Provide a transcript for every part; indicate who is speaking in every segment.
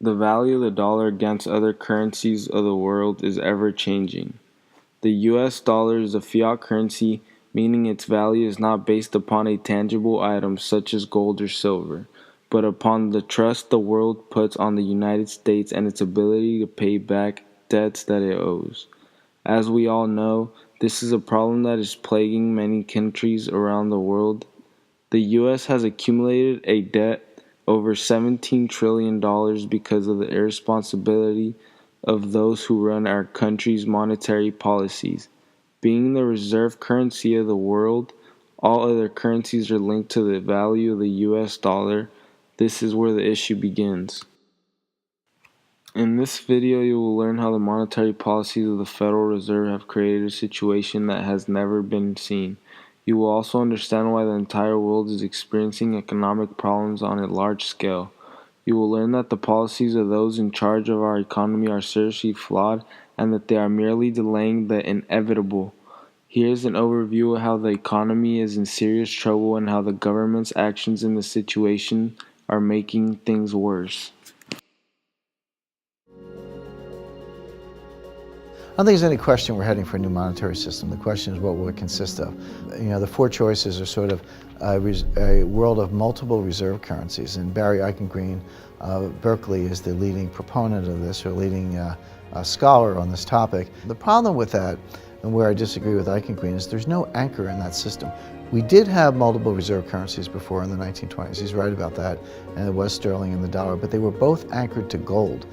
Speaker 1: The value of the dollar against other currencies of the world is ever changing. The US dollar is a fiat currency, meaning its value is not based upon a tangible item such as gold or silver, but upon the trust the world puts on the United States and its ability to pay back debts that it owes. As we all know, this is a problem that is plaguing many countries around the world. The US has accumulated a debt over $17 trillion because of the irresponsibility of those who run our country's monetary policies. Being the reserve currency of the world, all other currencies are linked to the value of the US dollar. This is where the issue begins. In this video, you will learn how the monetary policies of the Federal Reserve have created a situation that has never been seen. You will also understand why the entire world is experiencing economic problems on a large scale. You will learn that the policies of those in charge of our economy are seriously flawed and that they are merely delaying the inevitable. Here's an overview of how the economy is in serious trouble and how the government's actions in the situation are making things worse.
Speaker 2: I don't think there's any question we're heading for a new monetary system. The question is what will it consist of? The four choices are sort of a world of multiple reserve currencies, and Barry Eichengreen of Berkeley is the leading proponent of this, or leading scholar on this topic. The problem with that, and where I disagree with Eichengreen, is there's no anchor in that system. We did have multiple reserve currencies before in the 1920s. He's right about that, and it was sterling and the dollar, but they were both anchored to gold.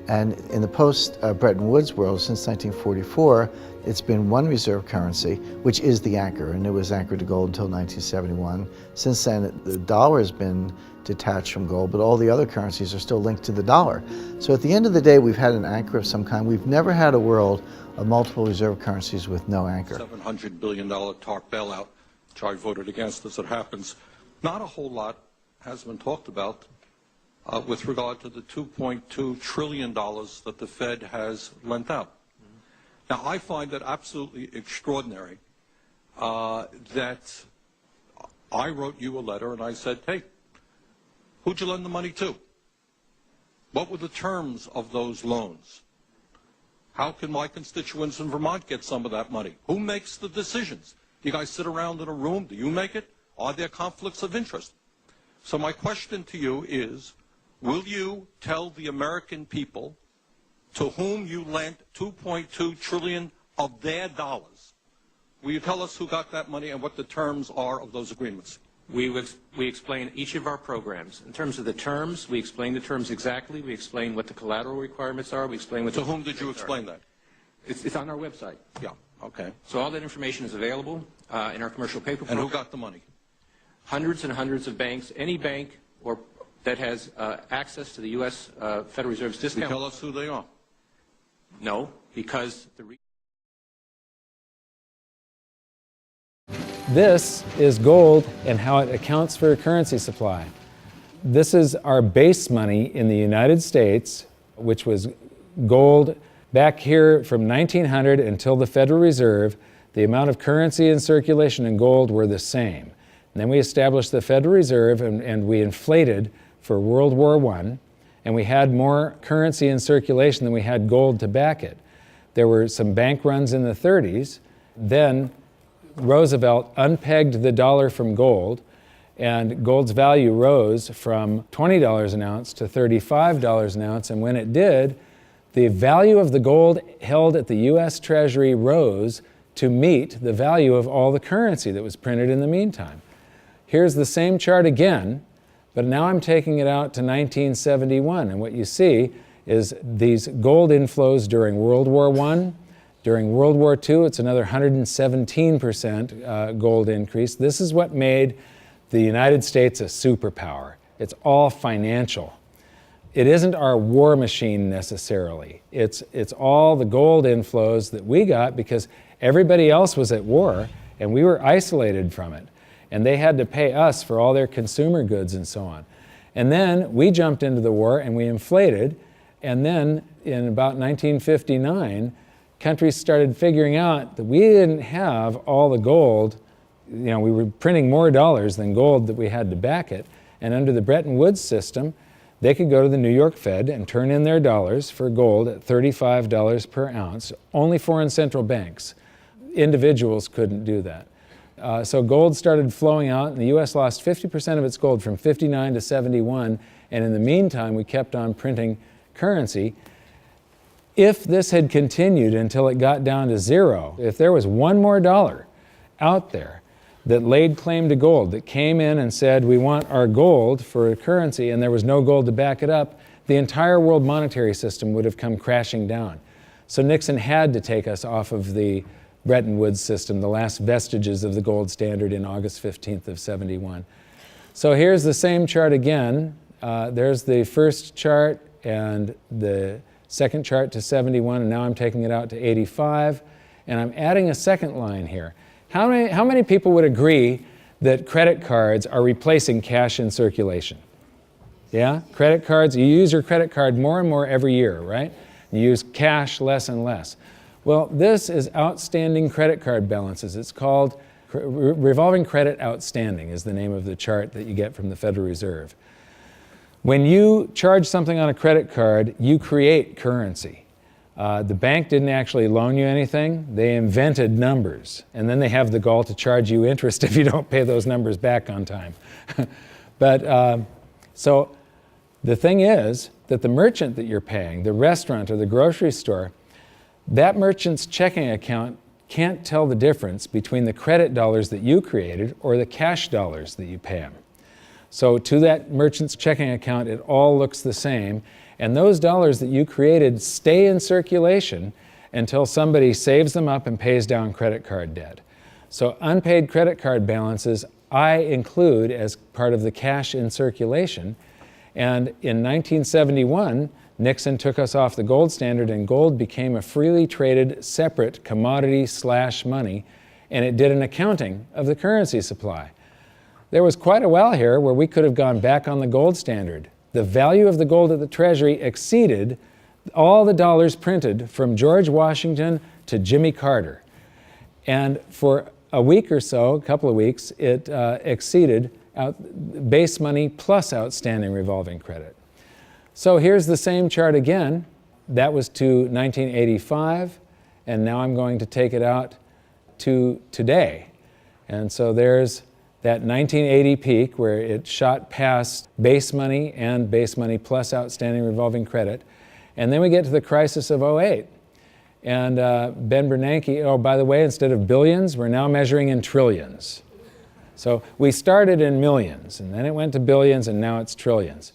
Speaker 2: And in the post-Bretton Woods world, since 1944, it's been one reserve currency, which is the anchor, and it was anchored to gold until 1971. Since then, the dollar has been detached from gold, but all the other currencies are still linked to the dollar. So at the end of the day, we've had an anchor of some kind. We've never had a world of multiple reserve currencies with no anchor.
Speaker 3: $700 billion TARP bailout, which I voted against as it happens. Not a whole lot has been talked about with regard to the $2.2 trillion that the Fed has lent out. Now, I find it absolutely extraordinary that I wrote you a letter and I said, hey, who'd you lend the money to? What were the terms of those loans? How can my constituents in Vermont get some of that money? Who makes the decisions? You guys sit around in a room, do you make it? Are there conflicts of interest? So my question to you is, will you tell the American people to whom you lent $2.2 trillion of their dollars? Will you tell us who got that money and what the terms are of those agreements?
Speaker 4: We explain each of our programs. In terms of the terms, we explain the terms exactly. We explain what the collateral requirements are. We explain what
Speaker 3: to whom did you explain that?
Speaker 4: It's on our website.
Speaker 3: Yeah, okay.
Speaker 4: So all that information is available in our commercial paper program.
Speaker 3: And who got the money?
Speaker 4: Hundreds and hundreds of banks. Any bank or that has access to the U.S. Federal Reserve's discount.
Speaker 3: Can you tell us who they are?
Speaker 4: No, because
Speaker 5: This is gold and how it accounts for a currency supply. This is our base money in the United States, which was gold back here from 1900 until the Federal Reserve. The amount of currency in circulation in gold were the same. And then we established the Federal Reserve and we inflated for World War I, and we had more currency in circulation than we had gold to back it. There were some bank runs in the 30s. Then Roosevelt unpegged the dollar from gold, and gold's value rose from $20 an ounce to $35 an ounce, and when it did, the value of the gold held at the U.S. Treasury rose to meet the value of all the currency that was printed in the meantime. Here's the same chart again, but now I'm taking it out to 1971, and what you see is these gold inflows during World War I. During World War II, it's another 117% gold increase. This is what made the United States a superpower. It's all financial. It isn't our war machine necessarily. It's all the gold inflows that we got because everybody else was at war and we were isolated from it. And they had to pay us for all their consumer goods and so on. And then we jumped into the war and we inflated. And then in about 1959, countries started figuring out that we didn't have all the gold. We were printing more dollars than gold that we had to back it. And under the Bretton Woods system, they could go to the New York Fed and turn in their dollars for gold at $35 per ounce. Only foreign central banks. Individuals couldn't do that. So gold started flowing out, and the U.S. lost 50% of its gold from 59 to 71, and in the meantime, we kept on printing currency. If this had continued until it got down to zero, if there was one more dollar out there that laid claim to gold, that came in and said, we want our gold for a currency, and there was no gold to back it up, the entire world monetary system would have come crashing down. So Nixon had to take us off of the Bretton Woods system, the last vestiges of the gold standard in August 15th of 71. So here's the same chart again. There's the first chart and the second chart to 71, and now I'm taking it out to 85, and I'm adding a second line here. How many people would agree that credit cards are replacing cash in circulation? Yeah? Credit cards, you use your credit card more and more every year, right? You use cash less and less. Well, this is outstanding credit card balances. It's called revolving credit outstanding is the name of the chart that you get from the Federal Reserve. When you charge something on a credit card, you create currency. The bank didn't actually loan you anything. They invented numbers, and then they have the gall to charge you interest if you don't pay those numbers back on time. So the thing is that the merchant that you're paying, the restaurant or the grocery store, that merchant's checking account can't tell the difference between the credit dollars that you created or the cash dollars that you pay them. So to that merchant's checking account, it all looks the same. And those dollars that you created stay in circulation until somebody saves them up and pays down credit card debt. So unpaid credit card balances I include as part of the cash in circulation. And in 1971, Nixon took us off the gold standard, and gold became a freely traded separate commodity/money, and it did an accounting of the currency supply. There was quite a while here where we could have gone back on the gold standard. The value of the gold at the Treasury exceeded all the dollars printed from George Washington to Jimmy Carter. And for a week or so, a couple of weeks, it exceeded base money plus outstanding revolving credit. So here's the same chart again. That was to 1985, and now I'm going to take it out to today. And so there's that 1980 peak where it shot past base money and base money plus outstanding revolving credit. And then we get to the crisis of '08. And Ben Bernanke, oh, by the way, instead of billions, we're now measuring in trillions. So we started in millions, and then it went to billions, and now it's trillions.